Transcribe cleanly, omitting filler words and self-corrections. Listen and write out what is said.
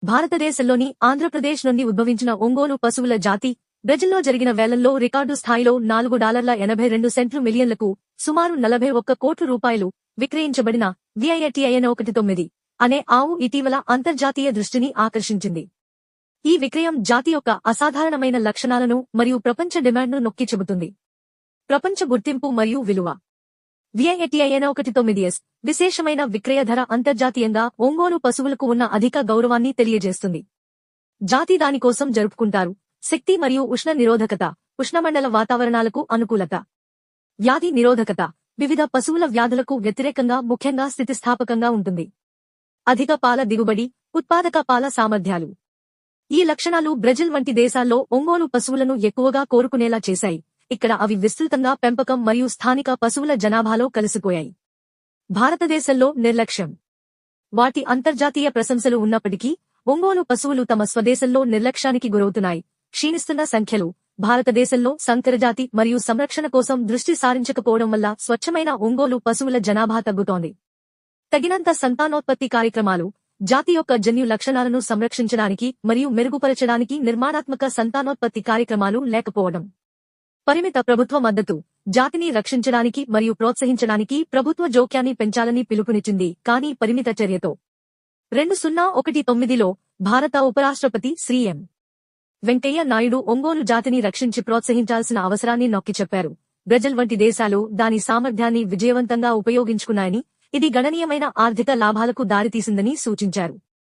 భారతదేశంలోని ఆంధ్రప్రదేశ్ నుండి ఉద్భవించిన ఒంగోలు పశువుల జాతి బ్రెజిల్లో జరిగిన వేలంలో రికార్డు స్థాయిలో $4.82 మిలియన్లకు సుమారు 41 కోట్ల రూపాయలు విక్రయించబడిన VIATIN 19 అనే ఆవు ఇటీవల అంతర్జాతీయ దృష్టిని ఆకర్షించింది. ఈ విక్రయం జాతి యొక్క అసాధారణమైన లక్షణాలను మరియు ప్రపంచ డిమాండ్ను నొక్కి చెబుతుంది. ప్రపంచ గుర్తింపు మరియు విలువ. VIATIN 19S విశేషమైన విక్రయ ధర అంతర్జాతీయంగా ఒంగోలు పశువులకు ఉన్న అధిక గౌరవాన్ని తెలియజేస్తుంది. జాతి దానికోసం జరుపుకుంటారు శక్తి మరియు ఉష్ణ నిరోధకత, ఉష్ణమండల వాతావరణాలకు అనుకూలత, వ్యాధి నిరోధకత, వివిధ పశువుల వ్యాధులకు వ్యతిరేకంగా ముఖ్యంగా స్థితిస్థాపకంగా ఉంటుంది. అధిక పాల దిగుబడి, ఉత్పాదక పాల సామర్థ్యాలు. ఈ లక్షణాలు బ్రెజిల్ వంటి దేశాల్లో ఒంగోలు పశువులను ఎక్కువగా కోరుకునేలా చేశాయి. ఇక్కడ అవి విస్తృతంగా పెంపకం మరియు స్థానిక పశువుల జనాభాలో కలిసిపోయాయి. భారతదేశంలో నిర్లక్ష్యం. వాటి అంతర్జాతీయ ప్రశంసలు ఉన్నప్పటికీ ఒంగోలు పశువులు తమ స్వదేశంలో నిర్లక్ష్యానికి గురవుతున్నాయి. క్షీణిస్తున్న సంఖ్యలు. భారతదేశంలో సంకరజాతి మరియు సంరక్షణ కోసం దృష్టి సారించకపోవడం వల్ల స్వచ్ఛమైన ఒంగోలు పశువుల జనాభా తగ్గుతోంది. తగినంత సంతానోత్పత్తి కార్యక్రమాలు. జాతి యొక్క జన్యు లక్షణాలను సంరక్షించడానికి మరియు మెరుగుపరచడానికి నిర్మాణాత్మక సంతానోత్పత్తి కార్యక్రమాలు లేకపోవడం. పరిమిత ప్రభుత్వ మద్దతు. జాతిని రక్షించడానికి మరియు ప్రోత్సహించడానికి ప్రభుత్వ జోక్యాన్ని పెంచాలని పిలుపునిచ్చింది కానీ పరిమిత చర్యతో. 2019లో భారత ఉపరాష్ట్రపతి శ్రీ ఎం. వెంకయ్య నాయుడు ఒంగోలు జాతిని రక్షించి ప్రోత్సహించాల్సిన అవసరాన్ని నొక్కి చెప్పారు. బ్రెజిల్ వంటి దేశాలు దాని సామర్థ్యాన్ని విజయవంతంగా ఉపయోగించుకున్నాయని, ఇది గణనీయమైన ఆర్థిక లాభాలకు దారితీసిందని సూచించారు.